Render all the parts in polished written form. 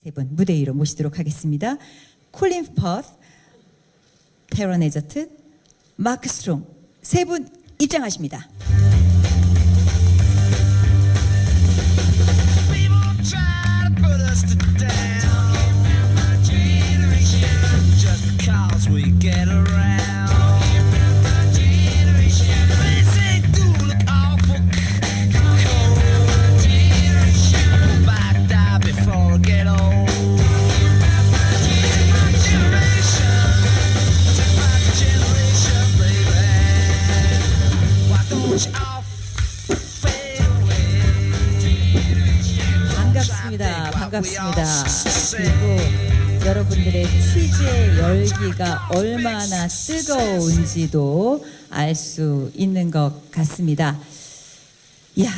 세 분 무대 위로 모시도록 하겠습니다. 콜린 퍼스, 태런 에저튼, 마크 스트롱 세 분 입장하십니다. 반갑습니다. 그리고 여러분들의 취재 열기가 얼마나 뜨거운지도 알 수 있는 것 같습니다. 이야,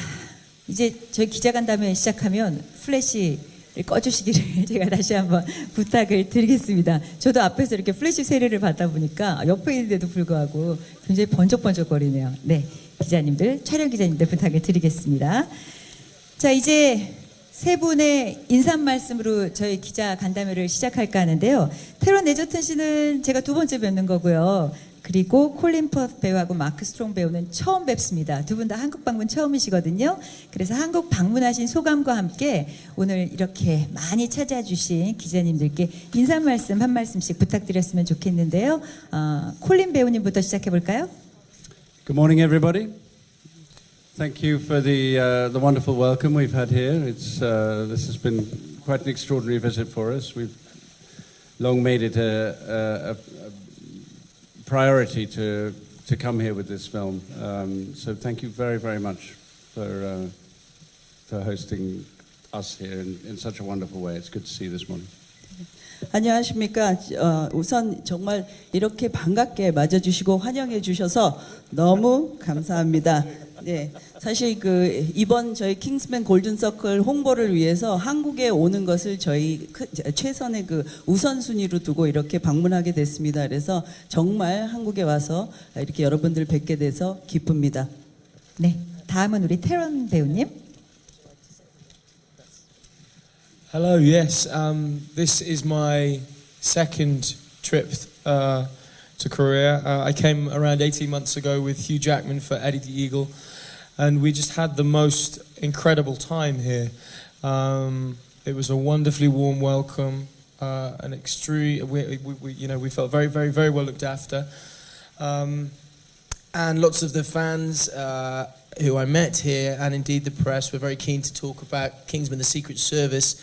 이제 저희 기자간담회 시작하면 플래시를 꺼주시기를 제가 다시 한번 부탁을 드리겠습니다. 저도 앞에서 이렇게 플래시 세례를 받다 보니까 옆에 있는데도 불구하고 굉장히 번쩍번쩍거리네요. 네, 기자님들, 촬영 기자님들 부탁을 드리겠습니다. 자, 이제 세 분의 인사 말씀으로 저희 기자 간담회를 시작할까 하는데요. 태런 에저튼 씨는 제가 두 번째 뵙는 거고요. 그리고 콜린 퍼스 배우하고 마크 스트롱 배우는 처음 뵙습니다. 두 분 다 한국 방문 처음이시거든요. 그래서 한국 방문하신 소감과 함께 오늘 이렇게 많이 찾아주신 기자님들께 인사 말씀 한 말씀씩 부탁드렸으면 좋겠는데요. 콜린 배우님부터 시작해 볼까요? Good morning, everybody. Thank you for the wonderful welcome we've had here. This has been quite an extraordinary visit for us. We've long made it a priority to come here with this film. So thank you very, very much for hosting us here in such a wonderful way. It's good to see you this morning. 안녕하십니까. 우선 정말 이렇게 반갑게 맞아주시고 환영해 주셔서 너무 감사합니다. 네, 사실 이번 저희 킹스맨 골든 서클 홍보를 위해서 한국에 오는 것을 저희 최선의 우선순위로 두고 이렇게 방문하게 됐습니다. 그래서 정말 한국에 와서 이렇게 여러분들 뵙게 돼서 기쁩니다. 네, 다음은 우리 태런 배우님. Hello, yes. This is my second trip to Korea. I came around 18 months ago with Hugh Jackman for Eddie the Eagle, and we just had the most incredible time here. It was a wonderfully warm welcome, an extreme. We felt very, very, very well looked after, and lots of the fans who I met here, and indeed the press, were very keen to talk about Kingsman, the Secret Service.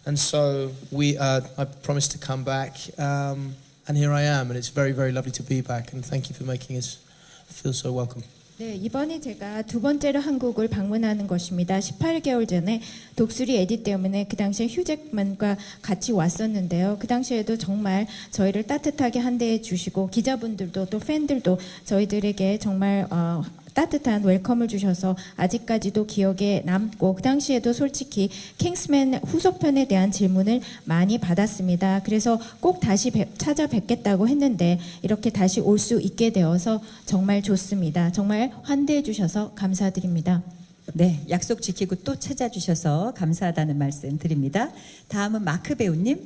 And so I promised to come back, and here I am, and it's very, very lovely to be back. And thank you for making us feel so welcome. 네, 이번에 제가 두 번째로 한국을 방문하는 것입니다. 18개월 전에 독수리 에디 때문에 그 당시에 휴 잭맨과 같이 왔었는데요. 그 당시에도 정말 저희를 따뜻하게 환대해 주시고 기자분들도 또 팬들도 저희들에게 정말 따뜻한 웰컴을 주셔서 아직까지도 기억에 남고 그 당시에도 솔직히 킹스맨 후속편에 대한 질문을 많이 받았습니다. 그래서 꼭 다시 찾아뵙겠다고 했는데 이렇게 다시 올 수 있게 되어서 정말 좋습니다. 정말 환대해 주셔서 감사드립니다. 네, 약속 지키고 또 찾아주셔서 감사하다는 말씀 드립니다. 다음은 마크 배우님.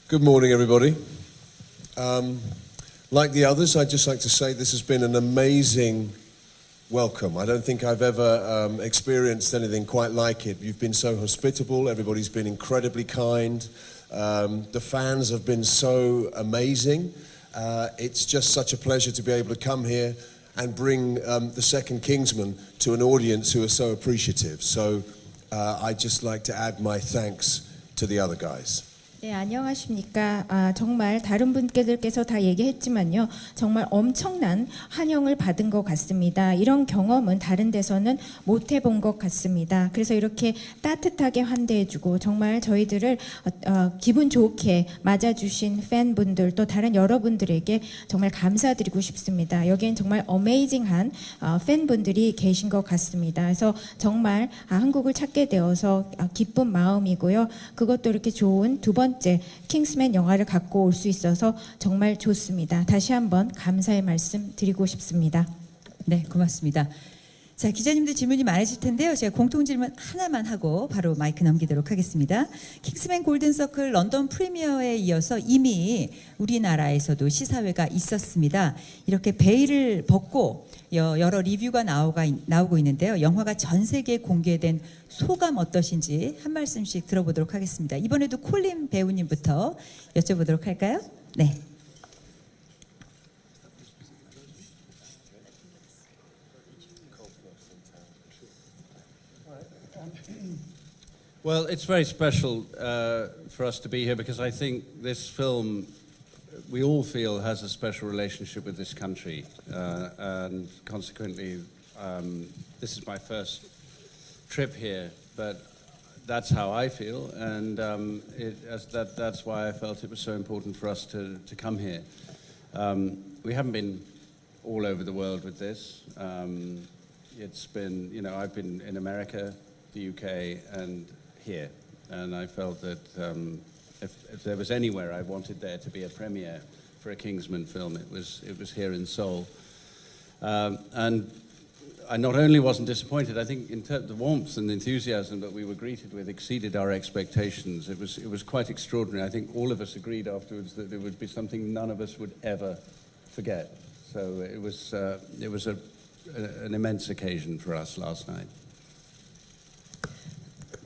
Good morning, everybody. Like the others, I'd just like to say this has been an amazing welcome. I don't think I've ever experienced anything quite like it. You've been so hospitable. Everybody's been incredibly kind. The fans have been so amazing. It's just such a pleasure to be able to come here and bring the second Kingsman to an audience who are so appreciative. So I'd just like to add my thanks to the other guys. 네, 안녕하십니까. 정말 다른 분께서 다 얘기했지만요. 정말 엄청난 환영을 받은 것 같습니다. 이런 경험은 다른 데서는 못 해본 것 같습니다. 그래서 이렇게 따뜻하게 환대해주고 정말 저희들을 기분 좋게 맞아주신 팬분들 또 다른 여러분들에게 정말 감사드리고 싶습니다. 여기엔 정말 어메이징한 팬분들이 계신 것 같습니다. 그래서 정말 한국을 찾게 되어서 기쁜 마음이고요. 그것도 이렇게 좋은 두 번째 킹스맨 영화를 갖고 올 수 있어서 정말 좋습니다. 다시 한번 감사의 말씀 드리고 싶습니다. 네, 고맙습니다. 자, 기자님들 질문이 많으실 텐데요. 제가 공통 질문 하나만 하고 바로 마이크 넘기도록 하겠습니다. 킹스맨 골든서클 런던 프리미어에 이어서 이미 우리나라에서도 시사회가 있었습니다. 이렇게 베일을 벗고 여러 리뷰가 나오고 있는데요. 영화가 전 세계에 공개된 소감 어떠신지 한 말씀씩 들어보도록 하겠습니다. 이번에도 콜린 배우님부터 여쭤보도록 할까요? 네. Well, it's very special for us to be here because I think this film, we all feel, has a special relationship with this country, and consequently, this is my first trip here, but that's how I feel, and that's why I felt it was so important for us to come here. We haven't been all over the world with this. It's been, I've been in America, the UK, and here, and I felt that if there was anywhere I wanted there to be a premiere for a Kingsman film, it was here in Seoul. And I not only wasn't disappointed, I think in terms of the warmth and enthusiasm that we were greeted with exceeded our expectations. It was quite extraordinary. I think all of us agreed afterwards that it would be something none of us would ever forget. So it was an immense occasion for us last night.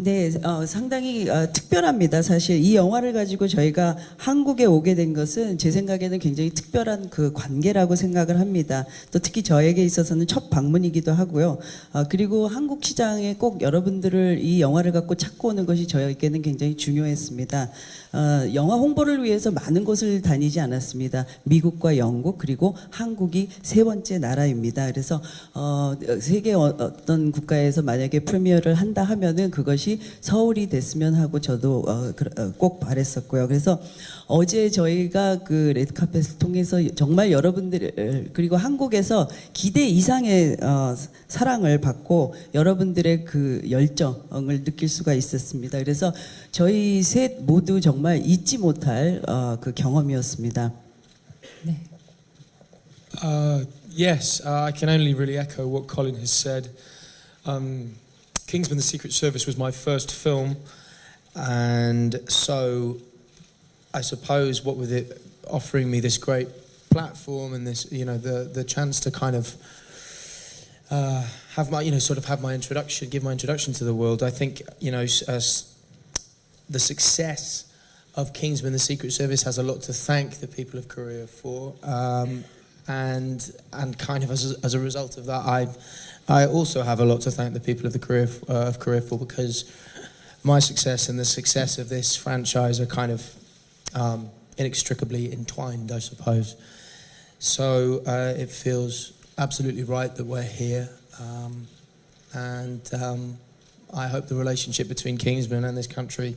네, 상당히 특별합니다. 사실 이 영화를 가지고 저희가 한국에 오게 된 것은 제 생각에는 굉장히 특별한 그 관계라고 생각을 합니다. 또 특히 저에게 있어서는 첫 방문이기도 하고요. 그리고 한국 시장에 꼭 여러분들을 이 영화를 갖고 찾고 오는 것이 저에게는 굉장히 중요했습니다. 영화 홍보를 위해서 많은 곳을 다니지 않았습니다. 미국과 영국 그리고 한국이 세 번째 나라입니다. 그래서 세계 어떤 국가에서 만약에 프리미어를 한다 하면은 그것이 서울이 됐으면 하고 저도 꼭 바랬었고요. 그래서 어제 저희가 그 레드카펫을 통해서 정말 여러분들 그리고 한국에서 기대 이상의 사랑을 받고 여러분들의 그 열정을 느낄 수가 있었습니다. 그래서 저희 셋 모두 정말 잊지 못할 그 경험이었습니다. 네. Yes, I can only really echo what Colin has said. Kingsman: The Secret Service was my first film, and so I suppose what with it offering me this great platform and this, the chance to kind of have my, have my introduction, give my introduction to the world. I think, the success of Kingsman: The Secret Service has a lot to thank the people of Korea for, and kind of as a result of that, I also have a lot to thank the people of Korea for, because my success and the success of this franchise are kind of inextricably entwined, I suppose. So it feels absolutely right that we're here, and I hope the relationship between Kingsman and this country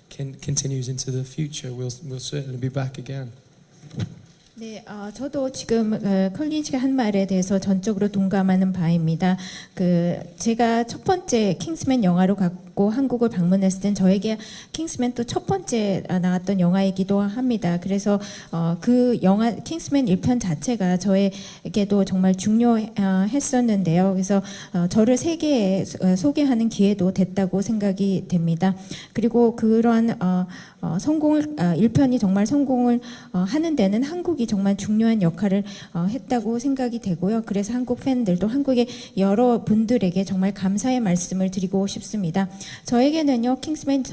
continues into the future. We'll certainly be back again. 네, 저도 지금 컬린 씨가 한 말에 대해서 전적으로 동감하는 바입니다. 제가 첫 번째 킹스맨 영화로 갔고 한국을 방문했을 땐 저에게 킹스맨 또 첫 번째 나왔던 영화이기도 합니다. 그래서 그 영화 킹스맨 1편 자체가 저에게도 정말 중요했었는데요. 그래서 저를 세계에 소개하는 기회도 됐다고 생각이 됩니다. 그리고 그러한 성공을 1편이 정말 성공을 하는 데는 한국이 정말 중요한 역할을 했다고 생각이 되고요. 그래서 한국 팬들도 한국의 여러 분들에게 정말 감사의 말씀을 드리고 싶습니다. 저에게는요, 킹스맨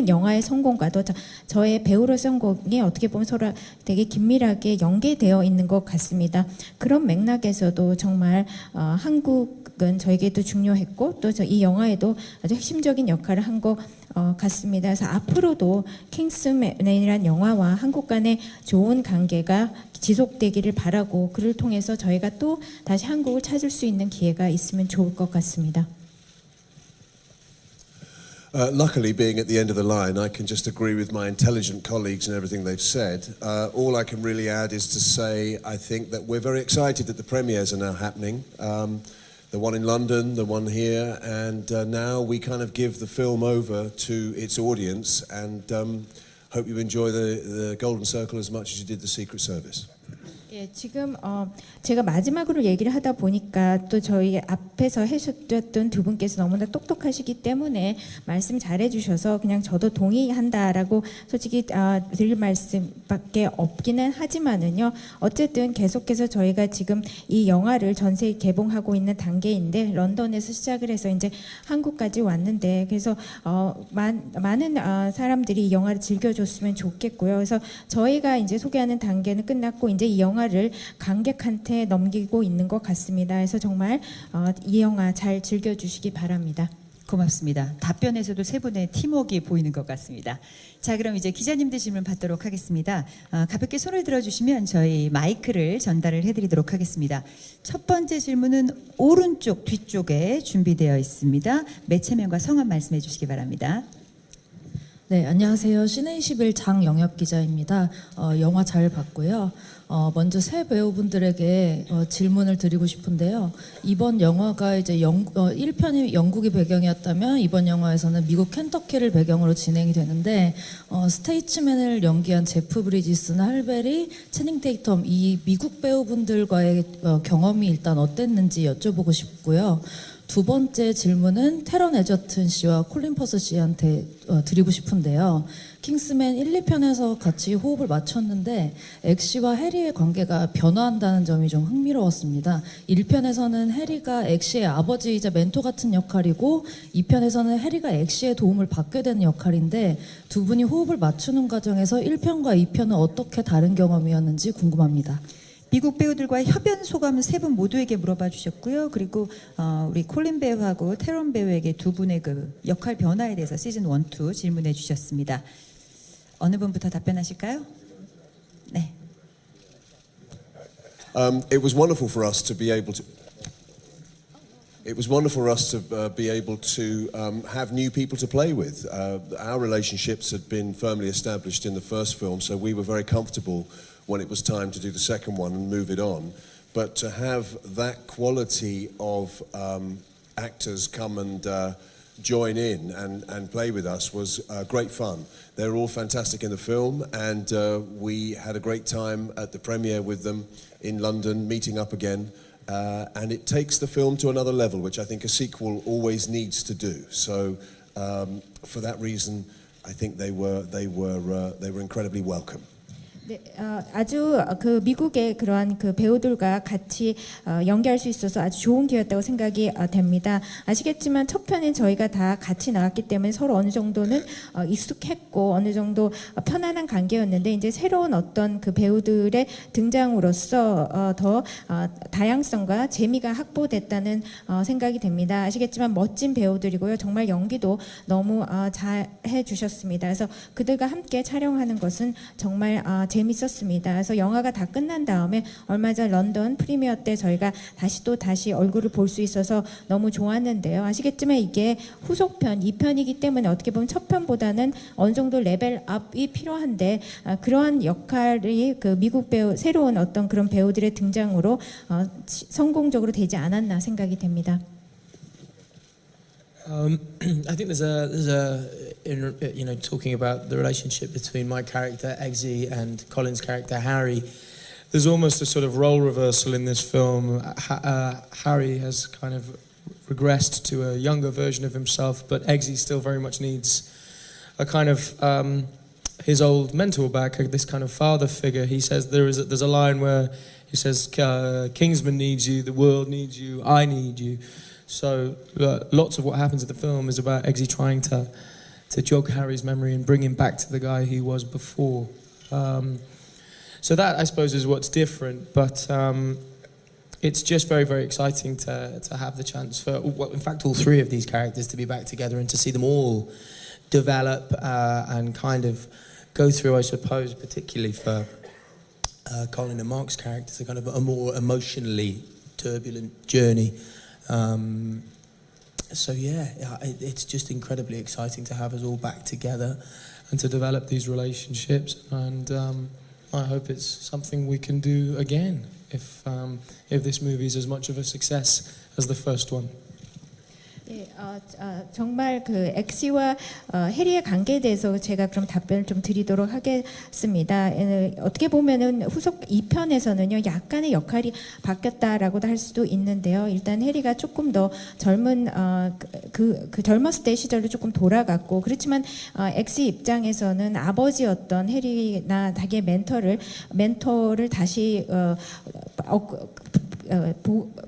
영화의 성공과도 저의 배우로서 성공이 어떻게 보면 서로 되게 긴밀하게 연계되어 있는 것 같습니다. 그런 맥락에서도 정말 한국은 저에게도 중요했고 또 이 영화에도 아주 핵심적인 역할을 한 것 같습니다. 그래서 앞으로도 킹스맨이라는 영화와 한국 간의 좋은 관계가 지속되기를 바라고 그를 통해서 저희가 또 다시 한국을 찾을 수 있는 기회가 있으면 좋을 것 같습니다. Luckily, being at the end of the line, I can just agree with my intelligent colleagues and everything they've said. All I can really add is to say I think that we're very excited that the premieres are now happening. The one in London, the one here, and now we kind of give the film over to its audience, and hope you enjoy the Golden Circle as much as you did the Secret Service. 예, 지금 제가 마지막으로 얘기를 하다 보니까 또 저희 앞에서 해주셨던 두 분께서 너무나 똑똑하시기 때문에 말씀 잘해주셔서 그냥 저도 동의한다라고 솔직히 드릴 말씀밖에 없기는 하지만은요. 어쨌든 계속해서 저희가 지금 이 영화를 전세 개봉하고 있는 단계인데 런던에서 시작을 해서 이제 한국까지 왔는데 그래서 많은 사람들이 이 영화를 즐겨줬으면 좋겠고요. 그래서 저희가 이제 소개하는 단계는 끝났고 이제 이 영화를 관객한테 넘기고 있는 것 같습니다. 그래서 정말 이 영화 잘 즐겨주시기 바랍니다. 고맙습니다. 답변에서도 세 분의 팀워크가 보이는 것 같습니다. 자, 그럼 이제 기자님들 질문 받도록 하겠습니다. 가볍게 손을 들어주시면 저희 마이크를 전달을 해드리도록 하겠습니다. 첫 번째 질문은 오른쪽 뒤쪽에 준비되어 있습니다. 매체명과 성함 말씀해 주시기 바랍니다. 네, 안녕하세요. 시내21 장영엽 기자입니다. 영화 잘 봤고요. 먼저 새 배우분들에게 질문을 드리고 싶은데요. 이번 영화가 이제 1편이 영국이 배경이었다면 이번 영화에서는 미국 켄터키를 배경으로 진행이 되는데 스테이츠맨을 연기한 제프 브리지스나 할베리, 채닝 테이텀 이 미국 배우분들과의 경험이 일단 어땠는지 여쭤보고 싶고요. 두 번째 질문은 태런 에저튼 씨와 콜린 퍼스 씨한테 드리고 싶은데요. 킹스맨 1, 2편에서 같이 호흡을 맞췄는데 엑시와 해리의 관계가 변화한다는 점이 좀 흥미로웠습니다. 1편에서는 해리가 엑시의 아버지이자 멘토 같은 역할이고 2편에서는 해리가 엑시의 도움을 받게 되는 역할인데 두 분이 호흡을 맞추는 과정에서 1편과 2편은 어떻게 다른 경험이었는지 궁금합니다. 미국 배우들과의 협연 소감은 세 분 모두에게 물어봐 주셨고요. 그리고 우리 콜린 배우하고 테런 배우에게 두 분의 그 역할 변화에 대해서 시즌 1, 2 질문해 주셨습니다. 어느 분부터 답변하실까요? 네. It was wonderful for us to be able to. It was wonderful for us to be able to have new people to play with. Our relationships had been firmly established in the first film, so we were very comfortable when it was time to do the second one and move it on. But to have that quality of actors come and join in and play with us was great fun. They were all fantastic in the film, and we had a great time at the premiere with them in London, meeting up again. And it takes the film to another level, which I think a sequel always needs to do. So, for that reason, I think they were incredibly welcome. 네, 아주 그 미국의 그러한 그 배우들과 같이 연기할 수 있어서 아주 좋은 기회였다고 생각이 됩니다. 아시겠지만 첫 편엔 저희가 다 같이 나왔기 때문에 서로 어느 정도는 익숙했고 어느 정도 편안한 관계였는데 이제 새로운 어떤 그 배우들의 등장으로써 더 다양성과 재미가 확보됐다는 생각이 됩니다. 아시겠지만 멋진 배우들이고요. 정말 연기도 너무 잘 해주셨습니다. 그래서 그들과 함께 촬영하는 것은 정말 재밌었습니다. 그래서 영화가 다 끝난 다음에 얼마 전 런던 프리미어 때 저희가 다시 얼굴을 볼 수 있어서 너무 좋았는데요. 아시겠지만 이게 후속편 2편이기 때문에 어떻게 보면 첫 편보다는 어느 정도 레벨업이 필요한데 그러한 역할이 그 미국 배우 새로운 어떤 그런 배우들의 등장으로 성공적으로 되지 않았나 생각이 됩니다. I think there's a you know, talking about the relationship between my character Eggsy and Colin's character Harry. There's almost a sort of role reversal in this film. Harry has kind of regressed to a younger version of himself, but Eggsy still very much needs a kind of his old mentor back, this kind of father figure. He says there's a line where he says, "Kingsman needs you, the world needs you, I need you." So lots of what happens in the film is about Eggsy trying to jog Harry's memory and bring him back to the guy he was before. So that, I suppose, is what's different. But it's just very, very exciting to have the chance for, well, in fact, all three of these characters to be back together and to see them all develop and kind of go through, I suppose, particularly for Colin and Mark's characters, a kind of a more emotionally turbulent journey. So yeah, it's just incredibly exciting to have us all back together and to develop these relationships, and I hope it's something we can do again if this movie is as much of a success as the first one. 네, 정말 그 엑시와 해리의 관계에 대해서 제가 그럼 답변을 좀 드리도록 하겠습니다. 어떻게 보면은 후속 2편에서는요 약간의 역할이 바뀌었다라고도 할 수도 있는데요. 일단 해리가 조금 더 젊은 그 젊었을 때 시절로 조금 돌아갔고, 그렇지만 엑시 입장에서는 아버지였던 해리나 자기의 멘토를 다시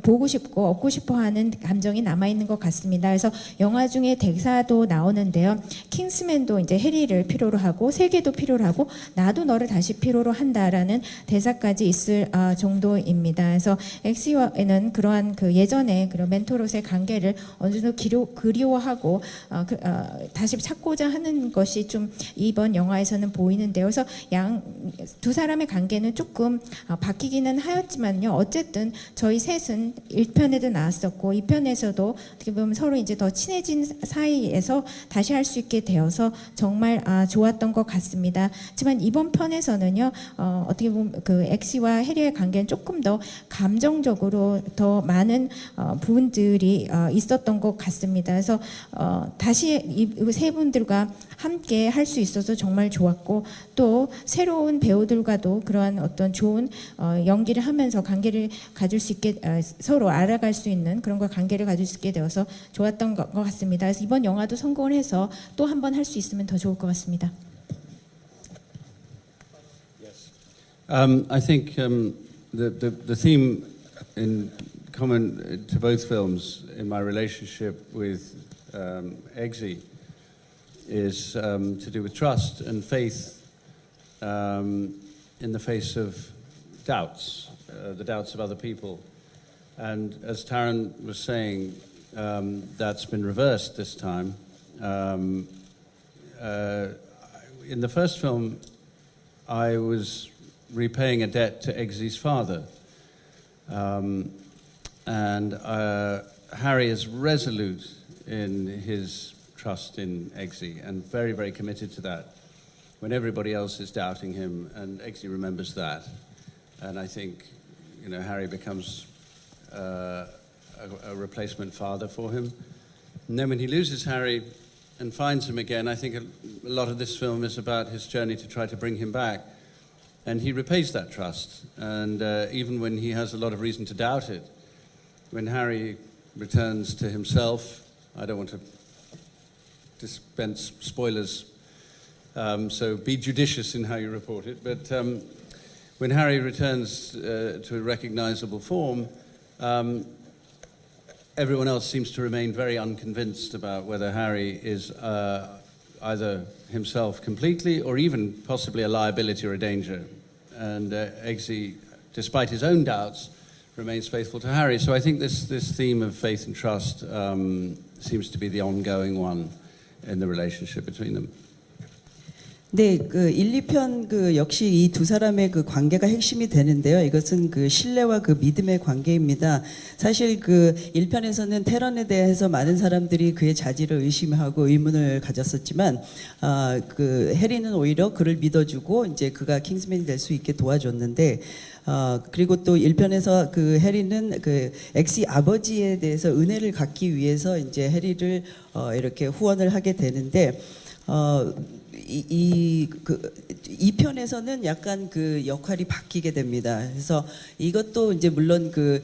보고 싶고 얻고 싶어하는 감정이 남아 있는 것 같습니다. 그래서 영화 중에 대사도 나오는데요. 킹스맨도 이제 해리를 필요로 하고 세계도 필요로 하고 나도 너를 다시 필요로 한다라는 대사까지 있을 정도입니다. 그래서 엑시와는 그러한 그 예전에 그런 멘토로서의 관계를 어느 정도 그리워하고 다시 찾고자 하는 것이 좀 이번 영화에서는 보이는데요. 그래서 두 사람의 관계는 조금 바뀌기는 하였지만요. 어쨌든 저희 셋은 1편에도 나왔었고 2편에서도 어떻게 보면 서로 이제 더 친해진 사이에서 다시 할 수 있게 되어서 정말 좋았던 것 같습니다. 하지만 이번 편에서는요 어떻게 보면 그 엑시와 해리의 관계는 조금 더 감정적으로 더 많은 부분들이 있었던 것 같습니다. 그래서 다시 이 세 분들과 함께 할 수 있어서 정말 좋았고, 또 새로운 배우들과도 그러한 어떤 좋은 연기를 하면서 관계를 가질 수 있게 서로 알아갈 수 있는 그런 걸 관계를 가질 수 있게 되어서 좋았던 것 같습니다. 그래서 이번 영화도 성공을 해서 또 한 번 할 수 있으면 더 좋을 것 같습니다. I think the theme in common to both films in my relationship with Eggsy is to do with trust and faith in the face of doubts, the doubts of other people. And as Taron was saying, that's been reversed this time. In the first film, I was repaying a debt to Eggsy's father. And Harry is resolute in his trust in Eggsy and very, very committed to that when everybody else is doubting him, and Eggsy remembers that. And I think, you know, Harry becomes a replacement father for him. And then when he loses Harry and finds him again, I think a lot of this film is about his journey to try to bring him back. And he repays that trust. And even when he has a lot of reason to doubt it, when Harry returns to himself, I don't want to dispense spoilers, so be judicious in how you report it, but when Harry returns to a recognizable form, everyone else seems to remain very unconvinced about whether Harry is either himself completely or even possibly a liability or a danger. And Eggsy, despite his own doubts, remains faithful to Harry. So I think this theme of faith and trust seems to be the ongoing one in the relationship between them. 네, 그 1, 2편 그 역시 이 두 사람의 그 관계가 핵심이 되는데요. 이것은 그 신뢰와 그 믿음의 관계입니다. 사실 그 1편에서는 테런에 대해서 많은 사람들이 그의 자질을 의심하고 의문을 가졌었지만, 그 해리는 오히려 그를 믿어주고 이제 그가 킹스맨이 될 수 있게 도와줬는데, 그리고 또 1편에서 그 해리는 그 엑시 아버지에 대해서 은혜를 갚기 위해서 이제 해리를 이렇게 후원을 하게 되는데, 이 편에서는 약간 그 역할이 바뀌게 됩니다. 그래서 이것도 이제 물론 그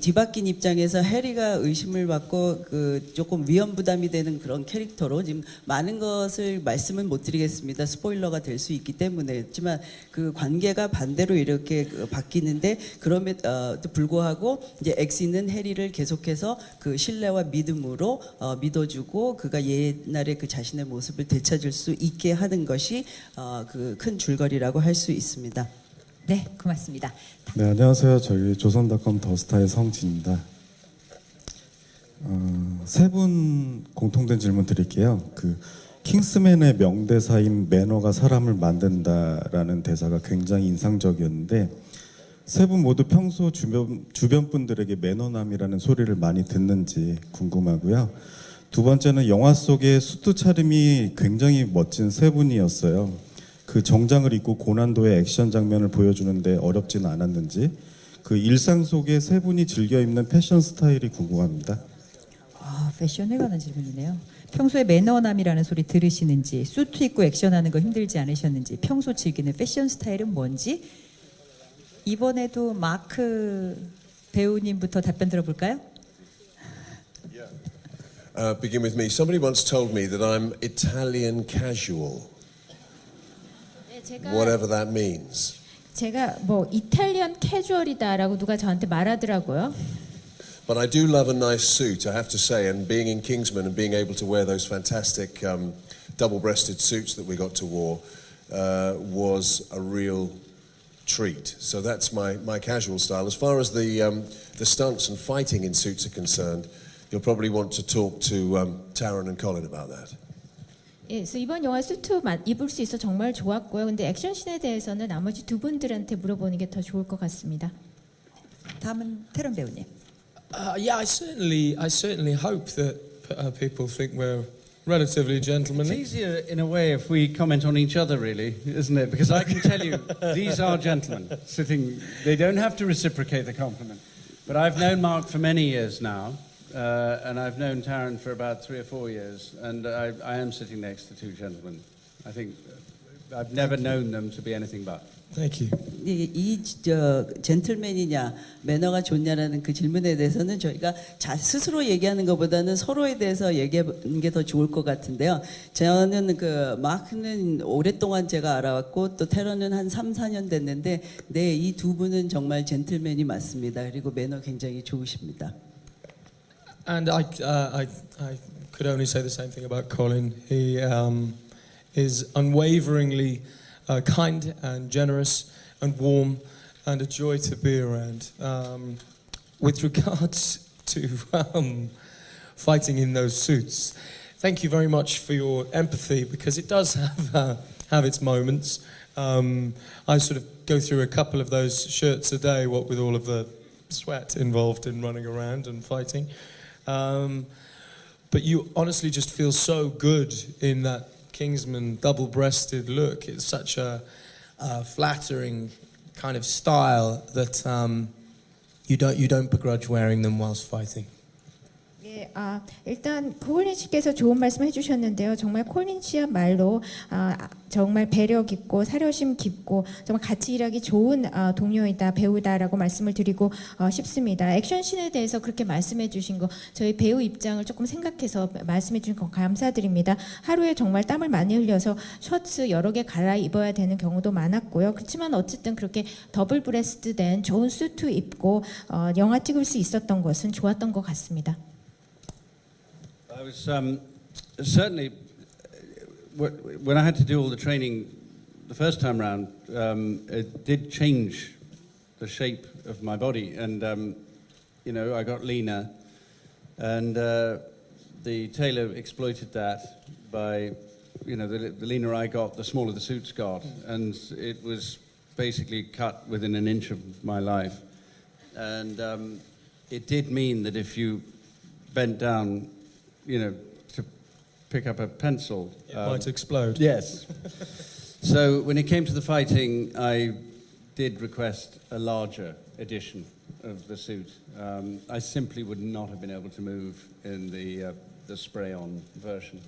뒤바뀐 입장에서 해리가 의심을 받고 그 조금 위험 부담이 되는 그런 캐릭터로 지금 많은 것을 말씀은 못 드리겠습니다. 스포일러가 될 수 있기 때문에. 했지만 그 관계가 반대로 이렇게 바뀌는데, 그럼에도 불구하고 이제 엑시는 해리를 계속해서 그 신뢰와 믿음으로 믿어주고 그가 옛날에 그 자신의 모습을 되찾을 수 있게 하는 것이 그 큰 줄거리라고 할 수 있습니다. 네, 고맙습니다. 네, 안녕하세요. 저희 조선닷컴 더스타의 성진입니다. 세 분 공통된 질문 드릴게요. 그 킹스맨의 명대사인 매너가 사람을 만든다라는 대사가 굉장히 인상적이었는데, 세 분 모두 평소 주변 분들에게 매너남이라는 소리를 많이 듣는지 궁금하고요. 두 번째는 영화 속의 수트 차림이 굉장히 멋진 세 분이었어요. 그 정장을 입고 고난도의 액션 장면을 보여주는데 어렵지는 않았는지, 그 일상 속에 세 분이 즐겨 입는 패션 스타일이 궁금합니다. 패션에 관한 질문이네요. 평소에 매너남이라는 소리 들으시는지, 수트 입고 액션하는 거 힘들지 않으셨는지, 평소 즐기는 패션 스타일은 뭔지. 이번에도 마크 배우님부터 답변 들어볼까요? Begin with me. Somebody once told me that I'm Italian casual, 네, 제가 whatever that means. 뭐 이탈리안 캐주얼이다라고 누가 저한테 말하더라고요. But I do love a nice suit, I have to say, and being in Kingsman and being able to wear those fantastic double-breasted suits that we got to wear was a real treat. So that's my casual style. As far as the stunts and fighting in suits are concerned, you'll probably want to talk to Taron and Colin about that. 예, 그래서 이번 영화 수트 입을 수 있어 정말 좋았고요. 근데 액션씬에 대해서는 나머지 두 분들한테 물어보는 게 더 좋을 것 같습니다. 다음은 태론 배우님. Yeah, I certainly hope that people think we're relatively It's gentlemanly. easier in a way if we comment on each other, really, isn't it? Because I can tell you, these are gentlemen sitting. They don't have to reciprocate the compliment. But I've known Mark for many years now, and I've known Taron for about 3 or 4 years, and I am sitting next to two gentlemen. I think I've never known them to be anything but. Thank you. 이 젠틀맨이냐 매너가 좋냐라는 그 질문에 대해서는 저희가 스스로 얘기하는 것보다는 서로에 대해서 얘기하는 게 더 좋을 것 같은데요. 저는 그 마크는 오랫동안 제가 알아왔고 또 테런은 한 3, 4년 됐는데 네, 이 두 분은 정말 젠틀맨이 맞습니다. 그리고 매너 굉장히 좋으십니다. And I could only say the same thing about Colin. He is unwaveringly kind and generous and warm and a joy to be around. With regards to fighting in those suits, thank you very much for your empathy because it does have its moments. I sort of go through a couple of those shirts a day, what with all of the sweat involved in running around and fighting. But you honestly just feel so good in that Kingsman double-breasted look. It's such a flattering kind of style that you don't begrudge wearing them whilst fighting. 예, 일단 콜린 씨께서 좋은 말씀 해주셨는데요. 정말 콜린 씨야말로 정말 배려 깊고 사려심 깊고 정말 같이 일하기 좋은 동료이다, 배우다라고 말씀을 드리고 싶습니다. 액션씬에 대해서 그렇게 말씀해 주신 거 저희 배우 입장을 조금 생각해서 말씀해 주신 거 감사드립니다. 하루에 정말 땀을 많이 흘려서 셔츠 여러 개 갈아입어야 되는 경우도 많았고요. 그렇지만 어쨌든 그렇게 더블 브레스트된 좋은 수트 입고 영화 찍을 수 있었던 것은 좋았던 것 같습니다. I was certainly when I had to do all the training the first time round. It did change the shape of my body, and I got leaner, and the tailor exploited that by, the leaner I got, the smaller the suits got, and it was basically cut within an inch of my life, and it did mean that if you bent down, to pick up a pencil. It might explode. Yes. So when it came to the fighting, I did request a larger edition of the suit. I simply would not have been able to move in the spray-on version.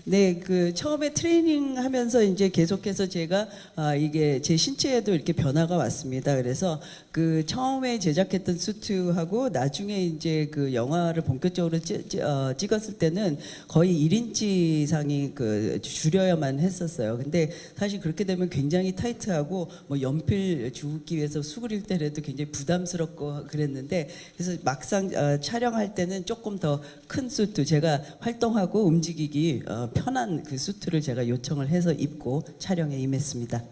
네, 그 처음에 트레이닝 하면서 이제 계속해서 제가 이게 제 신체에도 이렇게 변화가 왔습니다. 그래서 그 처음에 제작했던 수트하고 나중에 이제 그 영화를 본격적으로 찍었을 때는 거의 1인치 이상이 그 줄여야만 했었어요. 근데 사실 그렇게 되면 굉장히 타이트하고 뭐 연필 주기 위해서 수그릴 때라도 굉장히 부담스럽고 그랬는데 그래서 막상 촬영할 때는 조금 더 큰 수트 제가 활동하고 움직이기 편한 그 수트를 제가 요청을 해서 입고 촬영에 임했습니다.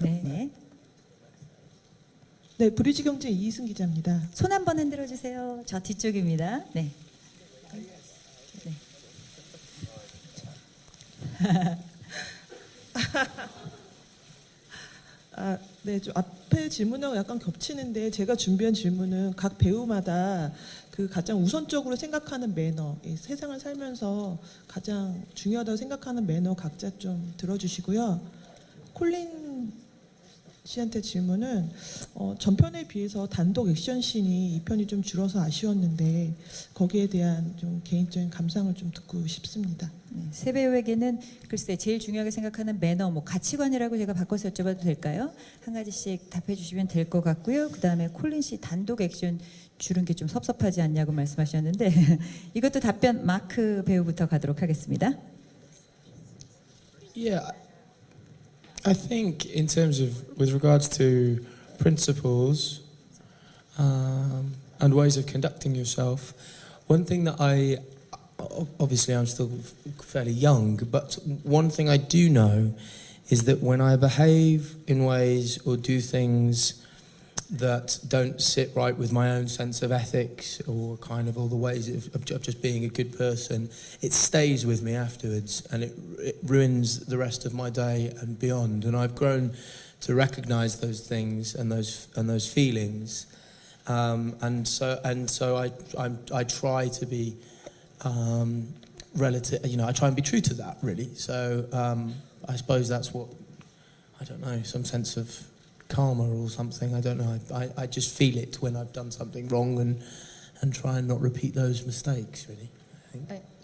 네. 네, 브리지 경제 이희승 기자입니다. 손 한번 흔들어 주세요. 저 뒤쪽입니다. 네. 네, 좀 앞에 질문하고 약간 겹치는데 제가 준비한 질문은 각 배우마다 그 가장 우선적으로 생각하는 매너, 이 세상을 살면서 가장 중요하다고 생각하는 매너 각자 좀 들어주시고요. 콜린 씨한테 질문은 전편에 비해서 단독 액션씬이 이 편이 좀 줄어서 아쉬웠는데 거기에 대한 좀 개인적인 감상을 좀 듣고 싶습니다. 세 배우에게는 글쎄 제일 중요하게 생각하는 매너, 뭐 가치관이라고 제가 바꿔서 여쭤봐도 될까요? 한 가지씩 답해 주시면 될 것 같고요. 그다음에 콜린 씨 단독 액션 줄은 게 좀 섭섭하지 않냐고 말씀하셨는데 이것도 답변 마크 배우부터 가도록 하겠습니다. Yeah, I think in terms of with regards to principles and ways of conducting yourself, one thing that obviously I'm still fairly young, but one thing I do know is that when I behave in ways or do things that don't sit right with my own sense of ethics or kind of all the ways of just being a good person, it stays with me afterwards and it ruins the rest of my day and beyond. And I've grown to recognise those things and those feelings, and so I try to be relative. You know, I try and be true to that really. So I suppose that's what, I don't know, some sense of karma or something. I don't know. I just feel it when I've done something wrong and try and not repeat those mistakes really.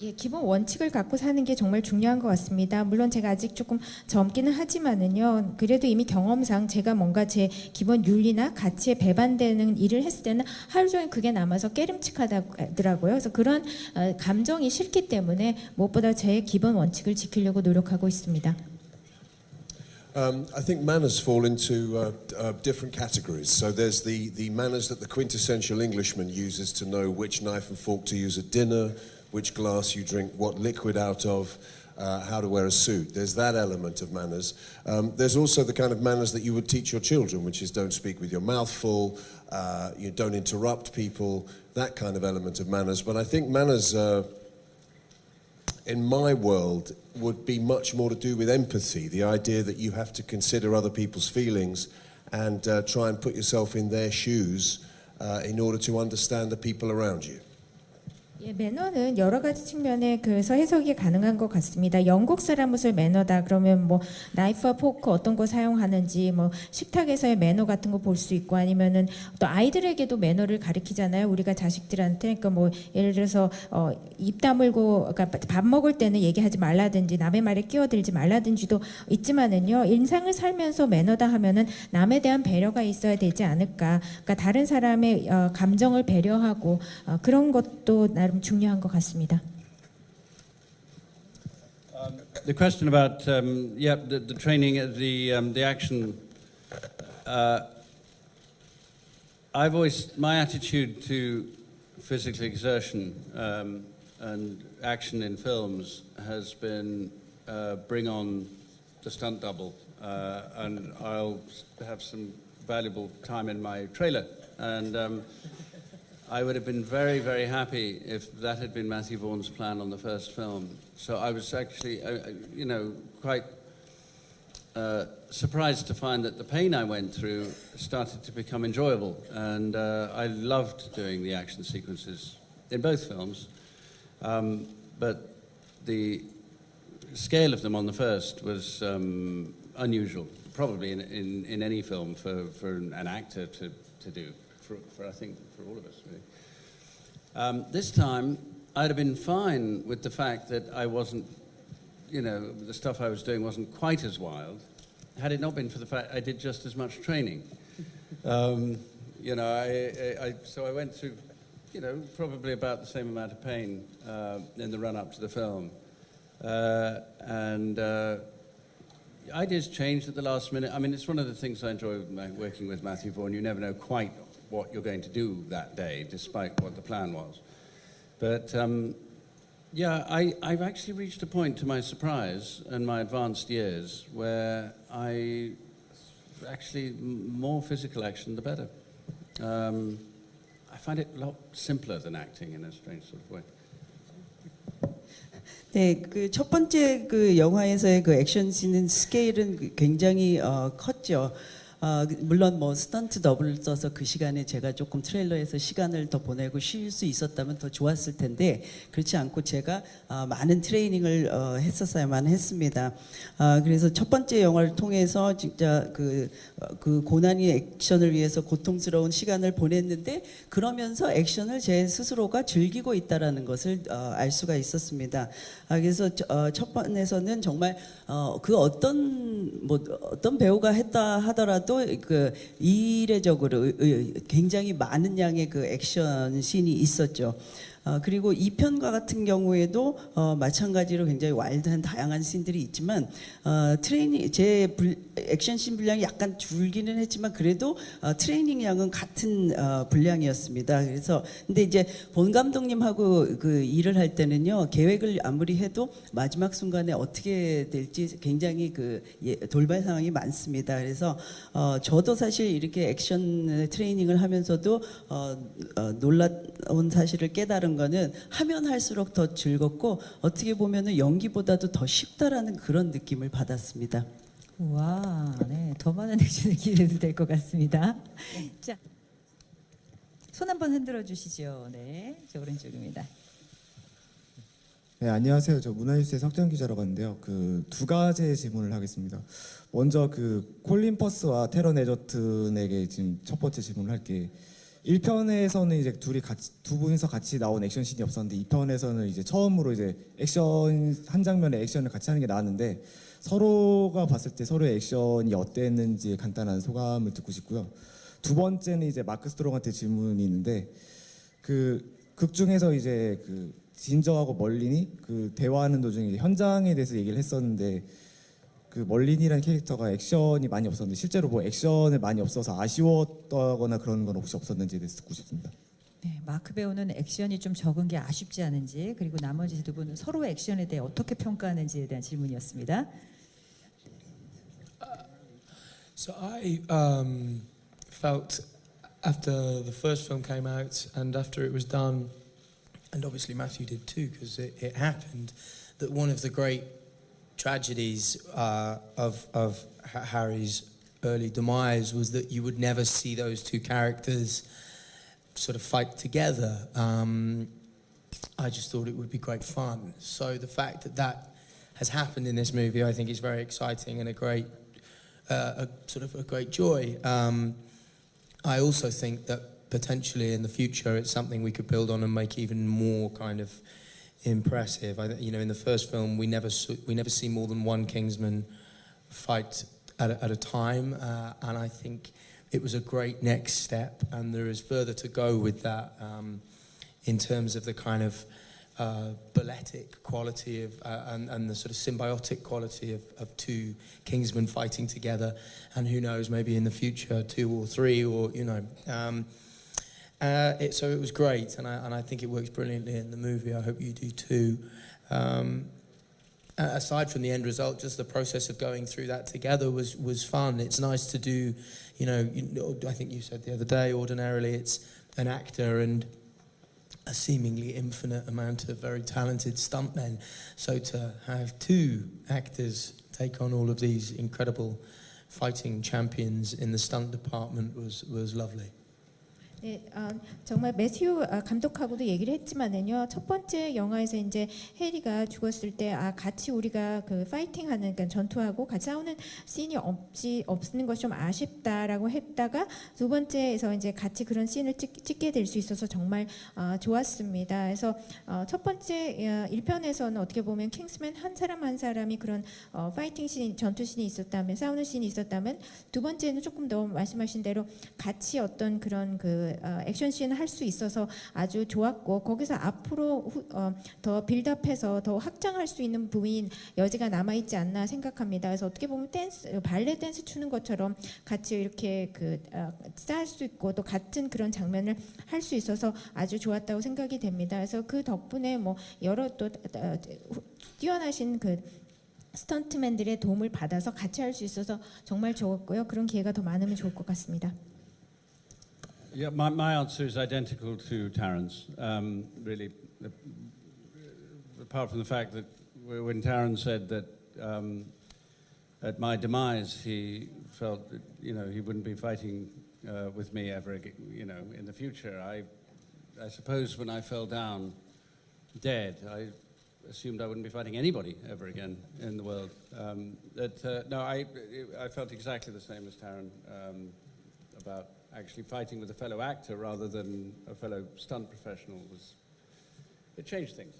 예, 기본 원칙을 갖고 사는 게 정말 중요한 것 같습니다. 물론 제가 아직 조금 젊기는 하지만은요, 그래도 이미 경험상 제가 뭔가 제 기본 윤리나 가치에 배반되는 일을 했을 때는 하루 종일 그게 남아서 깨름칙하더라고요. 그래서 그런 감정이 싫기 때문에 무엇보다 제 기본 원칙을 지키려고 노력하고 있습니다. I think manners fall into different categories. So there's the manners that the quintessential Englishman uses to know which knife and fork to use at dinner, which glass you drink what liquid out of, how to wear a suit. There's that element of manners. There's also the kind of manners that you would teach your children, which is don't speak with your mouth full, you don't interrupt people, that kind of element of manners. But I think manners in my world would be much more to do with empathy, the idea that you have to consider other people's feelings and try and put yourself in their shoes in order to understand the people around you. 예, 매너는 여러 가지 측면에 그래서 해석이 가능한 것 같습니다. 영국 사람으로서의 매너다 그러면 뭐 나이프와 포크 어떤 거 사용하는지, 뭐 식탁에서의 매너 같은 거 볼 수 있고, 아니면은 또 아이들에게도 매너를 가르치잖아요. 우리가 자식들한테. 그러니까 뭐 예를 들어서 입 다물고, 그러니까 밥 먹을 때는 얘기하지 말라든지 남의 말에 끼어들지 말라든지도 있지만은요, 인생을 살면서 매너다 하면은 남에 대한 배려가 있어야 되지 않을까. 그러니까 다른 사람의 감정을 배려하고 그런 것도 나름 중요한 것 같습니다. The question about the training, the action. I've always, my attitude to physical exertion and action in films has been bring on the stunt double, and I'll have some valuable time in my trailer. And I would have been very, very happy if that had been Matthew Vaughan's plan on the first film. So I was actually, quite surprised to find that the pain I went through started to become enjoyable. And I loved doing the action sequences in both films. But the scale of them on the first was unusual, probably in any film for an actor to do. For I think for all of us really. This time I'd have been fine with the fact that I wasn't, the stuff I was doing wasn't quite as wild, had it not been for the fact I did just as much training. So I went through, probably about the same amount of pain in the run-up to the film, and ideas changed at the last minute. I mean, it's one of the things I enjoy working with Matthew Vaughn. You never know quite what you're going to do that day, despite what the plan was. But I've actually reached a point, to my surprise and my advanced years, where I actually more physical action the better. I find it a lot simpler than acting in a strange sort of way. 네, 그 첫 번째 그 영화에서의 그 액션 씬은 스케일은 굉장히 컸죠. 물론 뭐 스턴트 더블을 써서 그 시간에 제가 조금 트레일러에서 시간을 더 보내고 쉴 수 있었다면 더 좋았을 텐데 그렇지 않고 제가 많은 트레이닝을 했었어야만 했습니다. 그래서 첫 번째 영화를 통해서 진짜 그 고난이 액션을 위해서 고통스러운 시간을 보냈는데 그러면서 액션을 제 스스로가 즐기고 있다라는 것을 알 수가 있었습니다. 그래서 첫 번에서는 정말 그 어떤 배우가 했다 하더라도 그 이례적으로 굉장히 많은 양의 그 액션 씬이 있었죠. 그리고 2편과 같은 경우에도 마찬가지로 굉장히 와일드한 다양한 씬들이 있지만 액션 씬 분량이 약간 줄기는 했지만 그래도 트레이닝 양은 같은 분량이었습니다. 그래서 근데 이제 본 감독님하고 그 일을 할 때는요 계획을 아무리 해도 마지막 순간에 어떻게 될지 굉장히 그 돌발 상황이 많습니다. 그래서 저도 사실 이렇게 액션 트레이닝을 하면서도 놀라운 사실을 깨달은 거는 하면 할수록 더 즐겁고 어떻게 보면은 연기보다도 더 쉽다라는 그런 느낌을 받았습니다. 와, 네, 더 많은 액션을 기대해도 될 것 같습니다. 자, 손 한번 흔들어 주시죠. 네, 저 오른쪽입니다. 네, 안녕하세요. 저 문화뉴스의 석정 기자라고 하는데요. 그 두 가지 질문을 하겠습니다. 먼저 그 콜린 퍼스와 테런 에저튼에게 지금 첫 번째 질문을 할게. 1편에서는 이제 두 분이서 같이 나온 액션씬이 없었는데 2편에서는 이제 처음으로 이제 액션 한 장면에 액션을 같이 하는 게 나왔는데 서로가 봤을 때 서로의 액션이 어땠는지 간단한 소감을 듣고 싶고요. 두 번째는 이제 마크 스트롱한테 질문이 있는데 그 극 중에서 이제 그 진저하고 멀린이 그 대화하는 도중에 현장에 대해서 얘기를 했었는데 그 멀린이라는 캐릭터가 액션이 많이 없었는데 실제로 뭐 액션을 많이 없어서 아쉬웠다거나 그런 건 혹시 없었는지에 대해서 듣고 싶습니다. 네, 마크 배우는 액션이 좀 적은 게 아쉽지 않은지 그리고 나머지 두 분은 서로의 액션에 대해 어떻게 평가하는지에 대한 질문이었습니다. So I felt after the first film came out and after it was done, and obviously Matthew did too, because it happened, that one of the great tragedies of Harry's early demise was that you would never see those two characters sort of fight together. I just thought it would be great fun. So the fact that that has happened in this movie, I think, is very exciting and a great joy. I also think that potentially in the future it's something we could build on and make even more kind of impressive. In the first film we never see more than one Kingsman fight at a time, and I think it was a great next step, and there is further to go with that in terms of the kind of balletic quality of and the sort of symbiotic quality of two Kingsmen fighting together, and who knows, maybe in the future 2 or 3, or so it was great, and I think it works brilliantly in the movie. I hope you do too. Aside from the end result, just the process of going through that together was fun. It's nice to do, I think you said the other day, ordinarily it's an actor and a seemingly infinite amount of very talented stuntmen. So to have two actors take on all of these incredible fighting champions in the stunt department was lovely. 네, 정말 매튜 감독하고도 얘기를 했지만은요. 첫 번째 영화에서 이제 해리가 죽었을 때 같이 우리가 그 파이팅하는, 그러니까 전투하고 같이 싸우는 씬이 없는 것이 좀 아쉽다라고 했다가 두 번째에서 이제 같이 그런 씬을 찍게 될 수 있어서 정말 좋았습니다. 그래서 첫 번째 1편에서는 어떻게 보면 킹스맨 한 사람 한 사람이 그런 파이팅 씬, 전투 씬이 있었다면, 싸우는 씬이 있었다면, 두 번째는 조금 더 말씀하신 대로 같이 어떤 그런 그 액션 씬을 할 수 있어서 아주 좋았고, 거기서 앞으로 더 빌드업해서 더 확장할 수 있는 부분인 여지가 남아있지 않나 생각합니다. 그래서 어떻게 보면 발레 댄스 추는 것처럼 같이 이렇게 짤 수 있고 또 같은 그런 장면을 할 수 있어서 아주 좋았다고 생각이 됩니다. 그래서 그 덕분에 뭐 여러 또 뛰어나신 그 스턴트맨들의 도움을 받아서 같이 할 수 있어서 정말 좋았고요. 그런 기회가 더 많으면 좋을 것 같습니다. Yeah, my answer is identical to Taron's. Really, apart from the fact that when Taron said that at my demise, he felt that, you know, he wouldn't be fighting with me ever again, you know, in the future. I suppose when I fell down dead, I assumed I wouldn't be fighting anybody ever again in the world. No, I felt exactly the same as Taron about actually fighting with a fellow actor rather than a fellow stunt professional. It changed things.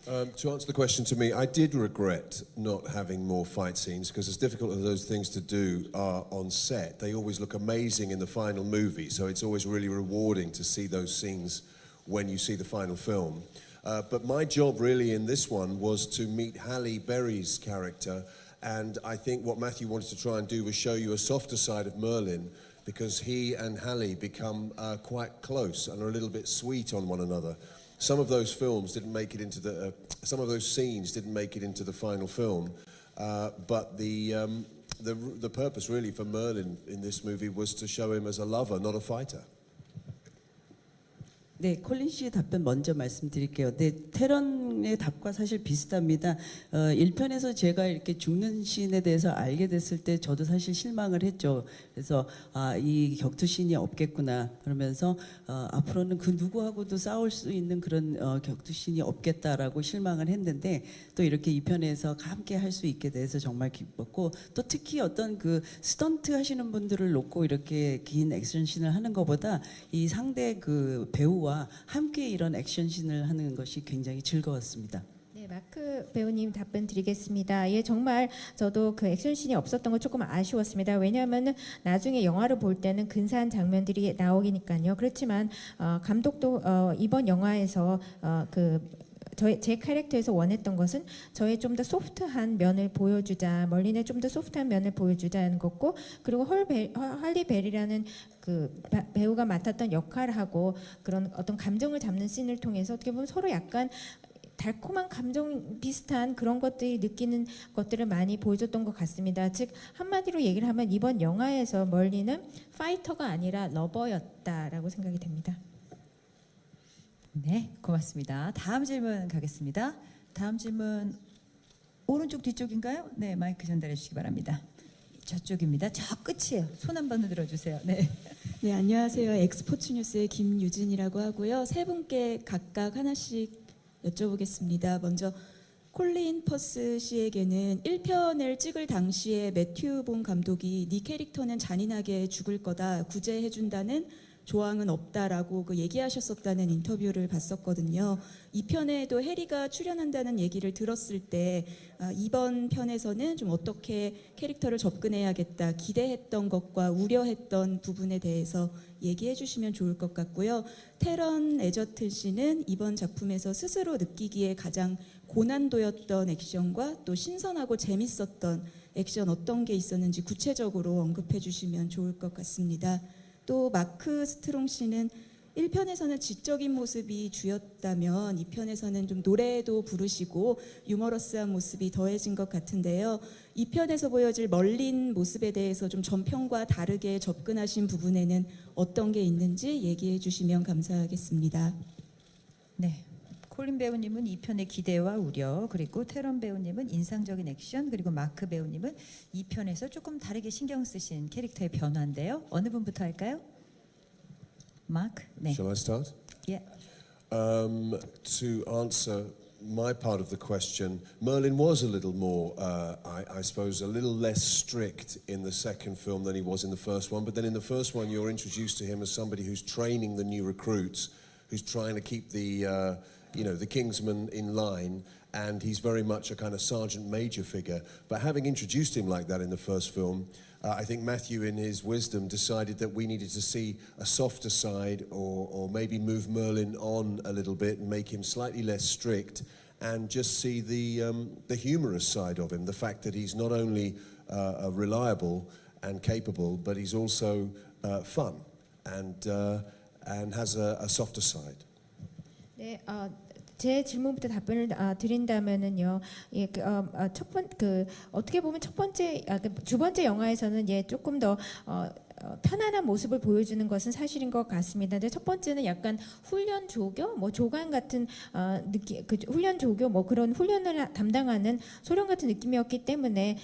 To answer the question to me, I did regret not having more fight scenes because as difficult as those things to do are on set, they always look amazing in the final movie. So it's always really rewarding to see those scenes when you see the final film. But my job really in this one was to meet Halle Berry's character, and I think what Matthew wanted to try and do was show you a softer side of Merlin because he and Halle become quite close and are a little bit sweet on one another. Some of those films didn't make it into some of those scenes didn't make it into the final film, but the purpose really for Merlin in this movie was to show him as a lover, not a fighter. 네, 콜린 씨 답변 먼저 말씀드릴게요. 네, 테런의 답과 사실 비슷합니다. 1편에서 제가 이렇게 죽는 씬에 대해서 알게 됐을 때 저도 사실 실망을 했죠. 그래서 이 격투씬이 없겠구나. 그러면서 앞으로는 그 누구하고도 싸울 수 있는 그런 격투씬이 없겠다라고 실망을 했는데 또 이렇게 2편에서 함께 할 수 있게 돼서 정말 기뻤고 또 특히 어떤 그 스턴트 하시는 분들을 놓고 이렇게 긴 액션씬을 하는 것보다 이 상대 그 배우와 함께 이런 액션씬을 하는 것이 굉장히 즐거웠습니다. 네, 마크 배우님 답변 드리겠습니다. 예, 정말 저도 그 액션씬이 없었던 거 조금 아쉬웠습니다. 왜냐하면은 나중에 영화를 볼 때는 근사한 장면들이 나오니까요. 그렇지만 감독도 이번 영화에서 제 캐릭터에서 원했던 것은 저의 좀 더 소프트한 면을 보여주자, 멀린의 좀 더 소프트한 면을 보여주자는 거고, 그리고 할리 베리라는 그 배우가 맡았던 역할하고 그런 어떤 감정을 잡는 씬을 통해서 어떻게 보면 서로 약간 달콤한 감정 비슷한 그런 것들이 느끼는 것들을 많이 보여줬던 것 같습니다. 즉 한마디로 얘기를 하면 이번 영화에서 멀린은 파이터가 아니라 러버였다라고 생각이 됩니다. 네, 고맙습니다. 다음 질문 가겠습니다. 다음 질문 오른쪽 뒤쪽인가요? 네, 마이크 전달해 주시기 바랍니다. 저쪽입니다. 저 끝이에요. 손 한 번 들어주세요. 네. 네, 안녕하세요. 엑스포츠 뉴스의 김유진이라고 하고요. 세 분께 각각 하나씩 여쭤보겠습니다. 먼저 콜린 퍼스 씨에게는 1편을 찍을 당시에 매튜 본 감독이 네 캐릭터는 잔인하게 죽을 거다 구제해준다는 조항은 없다라고 얘기하셨었다는 인터뷰를 봤었거든요. 2편에도 해리가 출연한다는 얘기를 들었을 때 이번 편에서는 좀 어떻게 캐릭터를 접근해야겠다 기대했던 것과 우려했던 부분에 대해서 얘기해 주시면 좋을 것 같고요. 테런 에저튼 씨는 이번 작품에서 스스로 느끼기에 가장 고난도였던 액션과 또 신선하고 재밌었던 액션 어떤 게 있었는지 구체적으로 언급해 주시면 좋을 것 같습니다. 또 마크 스트롱 씨는 1편에서는 지적인 모습이 주였다면 2편에서는 좀 노래도 부르시고 유머러스한 모습이 더해진 것 같은데요. 2편에서 보여질 멀린 모습에 대해서 좀 전편과 다르게 접근하신 부분에는 어떤 게 있는지 얘기해 주시면 감사하겠습니다. 네. 콜린 배우님은 2편의 기대와 우려, 그리고 테런 배우님은 인상적인 액션, 그리고 마크 배우님은 2편에서 조금 다르게 신경 쓰신 캐릭터의 변화인데요. 어느 분부터 할까요? 마크? 네. Shall I start? Yeah. To answer my part of the question, Merlin was a little more, I suppose, a little less strict in the second film than he was in the first one. But then in the first one, you're introduced to him as somebody who's training the new recruits, who's trying to keep the Kingsman in line, and he's very much a kind of sergeant major figure. But having introduced him like that in the first film, I think Matthew, in his wisdom, decided that we needed to see a softer side, or maybe move Merlin on a little bit and make him slightly less strict, and just see the humorous side of him, the fact that he's not only reliable and capable, but he's also fun and has a softer side. 네, 제 질문부터 답변을 드린다면은요, 예, 어떻게 보면 두 번째 영화에서는 조금 더 편안한 모습을 보여주는 것은 사실인 것 같습니다. 근데 첫 번째는 약간 훈련 조교, 뭐 조관 같은 느낌, 그 훈련 조교, 뭐 그런 훈련을 담당하는 소령 같은 느낌이었기 때문에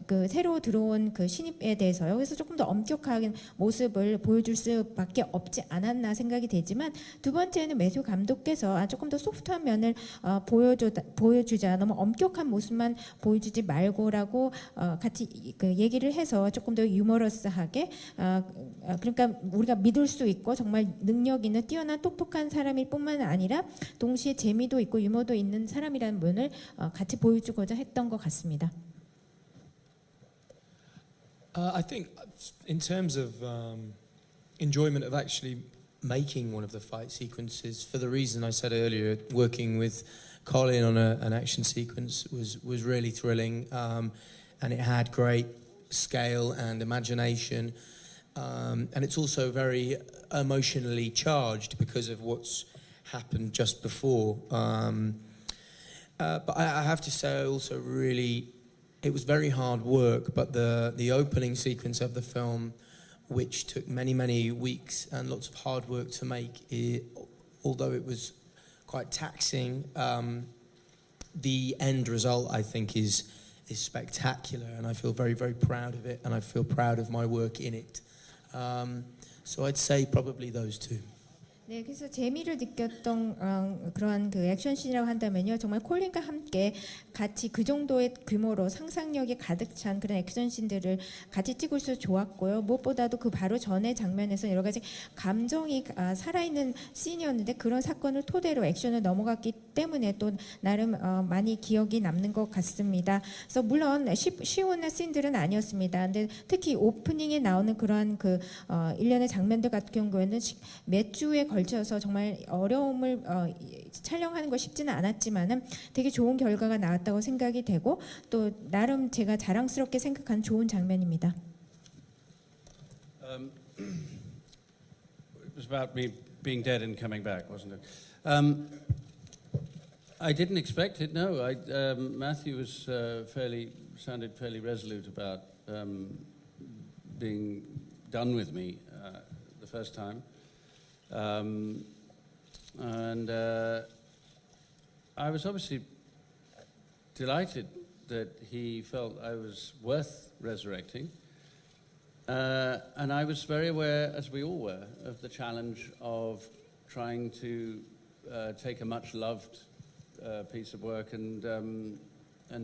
그 새로 들어온 그 신입에 대해서요. 그래서 조금 더 엄격한 모습을 보여줄 수밖에 없지 않았나 생각이 되지만 두 번째는 매수 감독께서 조금 더 소프트한 면을 보여주자 너무 엄격한 모습만 보여주지 말고라고 같이 그 얘기를 해서 조금 더 유머러스하게 그러니까 우리가 믿을 수 있고 정말 능력 있는 뛰어난 똑똑한 사람일 뿐만 아니라 동시에 재미도 있고 유머도 있는 사람이라는 면을 같이 보여주고자 했던 것 같습니다. I think in terms of enjoyment of actually making one of the fight sequences, for the reason I said earlier, working with Colin on an action sequence was really thrilling, and it had great scale and imagination, and it's also very emotionally charged because of what's happened just before. But I have to say, also really, it was very hard work. But the opening sequence of the film, which took many weeks and lots of hard work to make, although it was quite taxing, the end result I think is spectacular, and I feel very proud of it, and I feel proud of my work in it. So I'd say probably those two. 네, 그래서 재미를 느꼈던 그러한 그 액션씬이라고 한다면요, 정말 콜린과 함께 같이 그 정도의 규모로 상상력이 가득 찬 그런 액션씬들을 같이 찍을 수 좋았고요. 무엇보다도 그 바로 전의 장면에서 여러 가지 감정이 살아있는 씬이었는데 그런 사건을 토대로 액션을 넘어갔기 때문에 또 나름 많이 기억이 남는 것 같습니다. 그래서 물론 쉬운 씬들은 아니었습니다. 근데 특히 오프닝에 나오는 그러한 그 일련의 장면들 같은 경우에는 몇 주에 걸쳐서 정말 어려움을 촬영하는 거 쉽지는 않았지만은 되게 좋은 결과가 나왔다고 생각이 되고 또 나름 제가 자랑스럽게 생각한 좋은 장면입니다. It was about me being dead and coming back, wasn't it? I didn't expect it. No, Matthew was sounded fairly resolute about being done with me the first time. And I was obviously delighted that he felt I was worth resurrecting. And I was very aware, as we all were, of the challenge of trying to take a much loved piece of work and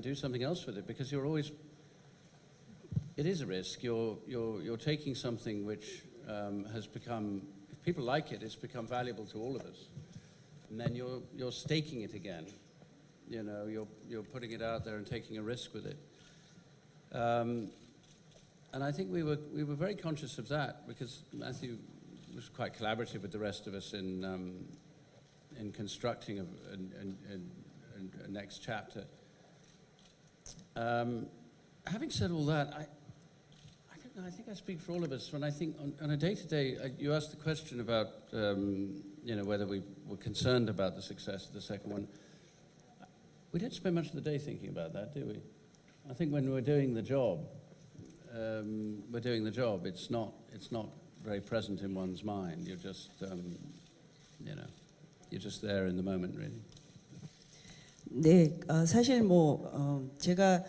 do something else with it, because it is a risk. You're taking something which has become, if people like it, it's become valuable to all of us, and then you're staking it again. You know, you're putting it out there and taking a risk with it. And I think we were very conscious of that, because Matthew was quite collaborative with the rest of us in constructing a next chapter. Having said all that, I think I speak for all of us when I think on a day-to-day. You asked the question about whether we were concerned about the success of the second one. We didn't spend much of the day thinking about that, do we? I think when we're doing the job, It's not very present in one's mind. You're just you're just there in the moment, really. 네, 사실 제가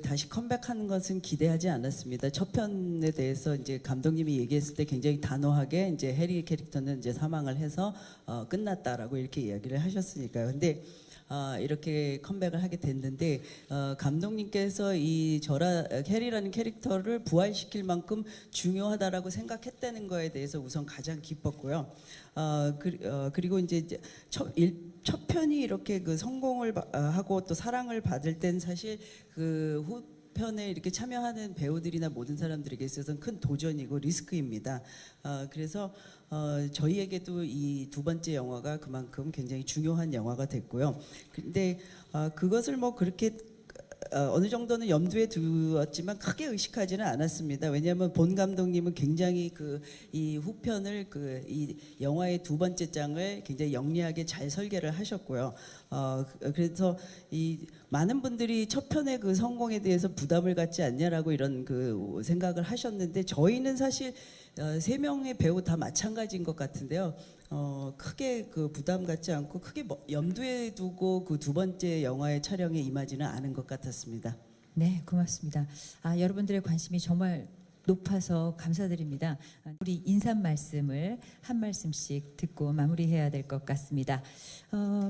다시 컴백하는 것은 기대하지 않았습니다. 첫 편에 대해서 이제 감독님이 얘기했을 때 굉장히 단호하게 이제 해리 캐릭터는 이제 사망을 해서 끝났다라고 이렇게 이야기를 하셨으니까요. 근데 이렇게 컴백을 하게 됐는데 감독님께서 이 해리라는 캐릭터를 부활시킬 만큼 중요하다라고 생각했다는 거에 대해서 우선 가장 기뻤고요. 그리고 이제 첫 편이 이렇게 성공을 하고 또 사랑을 받을 땐 사실 후편에 이렇게 참여하는 배우들이나 모든 사람들에게 있어서는 큰 도전이고 리스크입니다. 그래서 저희에게도 이 두 번째 영화가 그만큼 굉장히 중요한 영화가 됐고요. 근데 그것을 그렇게 어느 정도는 염두에 두었지만 크게 의식하지는 않았습니다. 왜냐하면 본 감독님은 굉장히 이 후편을 이 영화의 두 번째 장을 굉장히 영리하게 잘 설계를 하셨고요. 그래서 이 많은 분들이 첫 편의 그 성공에 대해서 부담을 갖지 않냐라고 이런 생각을 하셨는데 저희는 사실 세 명의 배우 다 마찬가지인 것 같은데요. 크게 부담 갖지 않고 크게 염두에 두고 그 두 번째 영화의 촬영에 임하지는 않은 것 같았습니다. 네, 고맙습니다. 여러분들의 관심이 정말 높아서 감사드립니다. 우리 인사 말씀을 한 말씀씩 듣고 마무리해야 될 것 같습니다.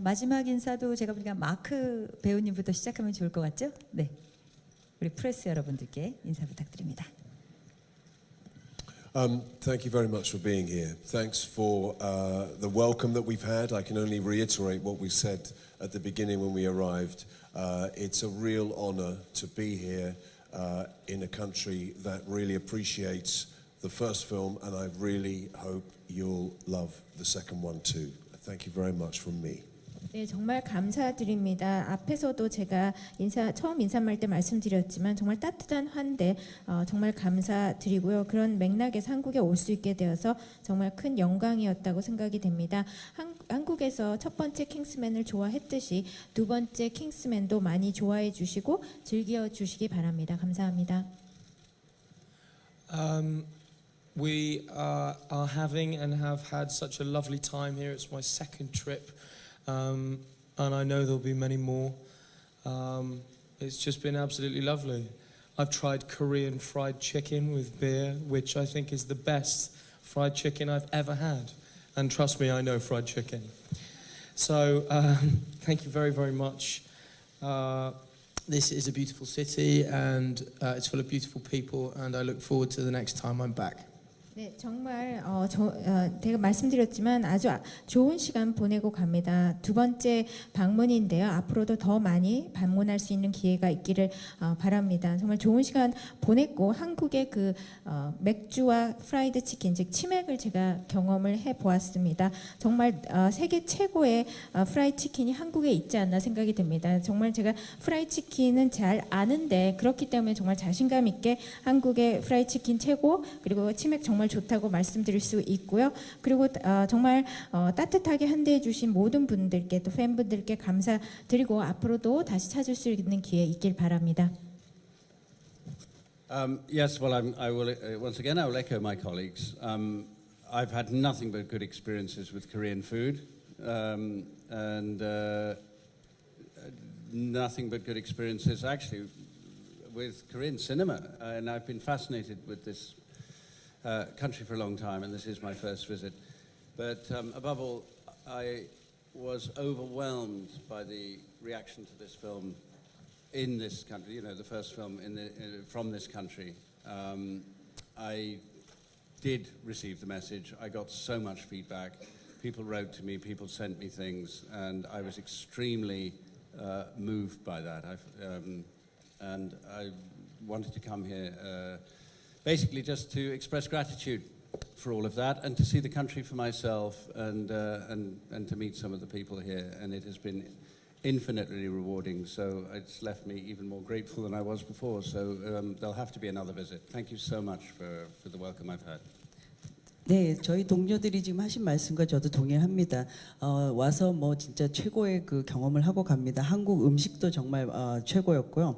마지막 인사도 제가 보니까 마크 배우님부터 시작하면 좋을 것 같죠? 네, 우리 프레스 여러분들께 인사 부탁드립니다. Thank you very much for being here. Thanks for the welcome that we've had. I can only reiterate what we said at the beginning when we arrived. It's a real honour to be here in a country that really appreciates the first film, and I really hope you'll love the second one too. Thank you very much from me. 네, 정말 감사드립니다. 앞에서도 제가 처음 인사말 때 말씀드렸지만 정말 따뜻한 환대 정말 감사드리고요. 그런 맥락에서 한국에 올 수 있게 되어서 정말 큰 영광이었다고 생각이 됩니다. 한국에서 첫 번째 킹스맨을 좋아했듯이 두 번째 킹스맨도 많이 좋아해 주시고 즐겨 주시기 바랍니다. 감사합니다. We are having and have had such a lovely time here. It's my second trip. And I know there'll be many more. It's just been absolutely lovely. I've tried Korean fried chicken with beer, which I think is the best fried chicken I've ever had. And trust me, I know fried chicken. So thank you very, very much. This is a beautiful city, and it's full of beautiful people, and I look forward to the next time I'm back. 네, 정말 제가 말씀드렸지만 아주 좋은 시간 보내고 갑니다. 두 번째 방문인데요. 앞으로도 더 많이 방문할 수 있는 기회가 있기를 바랍니다. 정말 좋은 시간 보냈고 한국의 맥주와 프라이드 치킨, 즉 치맥을 제가 경험을 해보았습니다. 정말 세계 최고의 프라이드 치킨이 한국에 있지 않나 생각이 듭니다. 정말 제가 프라이드 치킨은 잘 아는데 그렇기 때문에 정말 자신감 있게 한국의 프라이드 치킨 최고, 그리고 치맥 정말 좋다고 말씀드릴 수 있고요. 그리고 정말 따뜻하게 환대해 주신 모든 분들께, 또 팬분들께 감사드리고 앞으로도 다시 찾을 수 있는 기회 있길 바랍니다. Yes, well, I will once again. I will echo my colleagues. I've had nothing but good experiences with Korean food, and nothing but good experiences actually with Korean cinema. And I've been fascinated with this country for a long time, and this is my first visit. But above all, I was overwhelmed by the reaction to this film in this country. You know, the first film from this country. I did receive the message. I got so much feedback. People wrote to me, people sent me things, and I was extremely moved by that. And I wanted to come here basically just to express gratitude for all of that, and to see the country for myself, and to meet some of the people here. And it has been infinitely rewarding, so it's left me even more grateful than I was before. So there'll have to be another visit. Thank you so much for the welcome I've had. 네, 저희 동료들이 지금 하신 말씀과 저도 동의합니다. 와서 뭐 진짜 최고의 그 경험을 하고 갑니다. 한국 음식도 정말 최고였고요.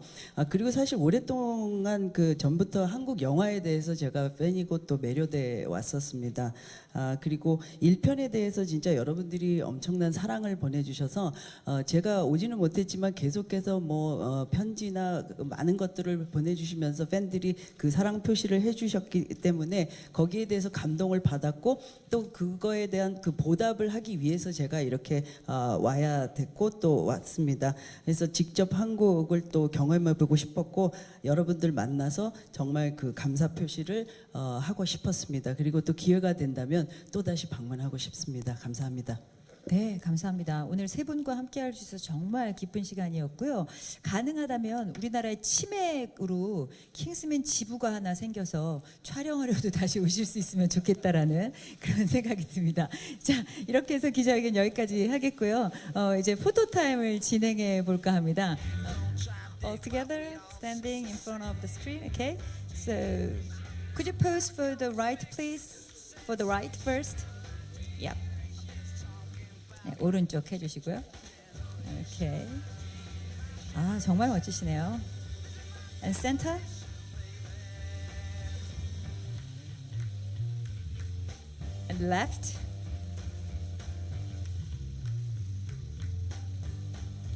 그리고 사실 오랫동안 그 전부터 한국 영화에 대해서 제가 팬이고 또 매료돼 왔었습니다. 그리고 1편에 대해서 진짜 여러분들이 엄청난 사랑을 보내주셔서 제가 오지는 못했지만 계속해서 뭐 편지나 많은 것들을 보내주시면서 팬들이 그 사랑 표시를 해주셨기 때문에 거기에 대해서 감동을 받았고, 또 그거에 대한 그 보답을 하기 위해서 제가 이렇게 와야 됐고 또 왔습니다. 그래서 직접 한국을 또 경험해보고 싶었고, 여러분들 만나서 정말 그 감사 표시를 하고 싶었습니다. 그리고 또 기회가 된다면 또 다시 방문하고 싶습니다. 감사합니다. 네, 감사합니다. 오늘 세 분과 함께 할 수 있어서 정말 기쁜 시간이었고요. 가능하다면 우리나라의 치맥으로 킹스맨 지부가 하나 생겨서 촬영하려도 다시 오실 수 있으면 좋겠다라는 그런 생각이 듭니다. 자, 이렇게 해서 기자회견 여기까지 하겠고요. 이제 포토타임을 진행해 볼까 합니다. all together, standing in front of the screen. Okay. So, could you pose for the right, please? For the right first. Yep. 네, 오른쪽 해주시고요. Okay. 아, 정말 멋지시네요. And center. And left.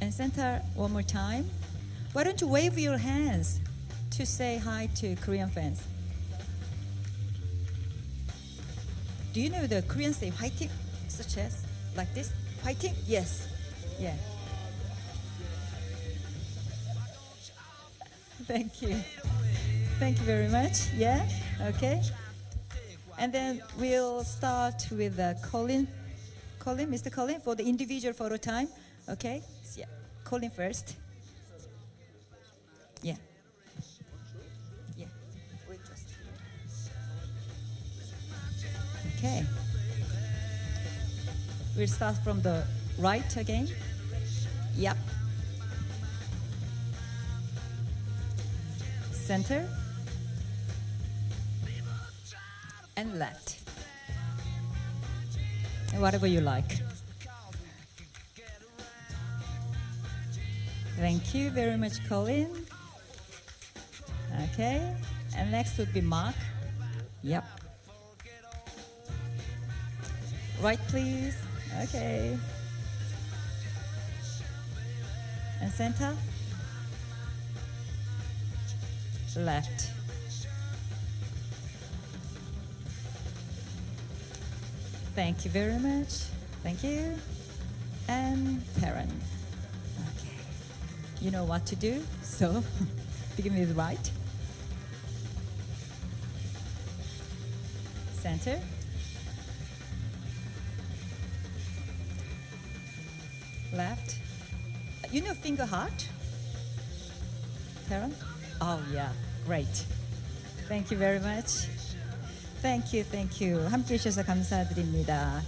And center one more time. Why don't you wave your hands to say hi to Korean fans? Do you know the Koreans say fighting? Such as like this? Fighting? Yes. Yeah. Thank you. Thank you very much. Yeah. Okay. And then we'll start with Colin, Mr. Colin, for the individual photo time. Okay. So, yeah. Colin first. Yeah. Yeah. We'll just. Okay. We'll start from the right again. Yep. Center. And left. Whatever you like. Thank you very much, Colin. Okay. And next would be Mark. Yep. Right, please. Okay. And center. Left. Thank you very much. Thank you. And Taron. Okay. You know what to do, so begin with right. Center. Left. You know finger heart? Taron? Oh yeah, great. Thank you very much. Thank you, thank you. 함께 해주셔서 감사드립니다.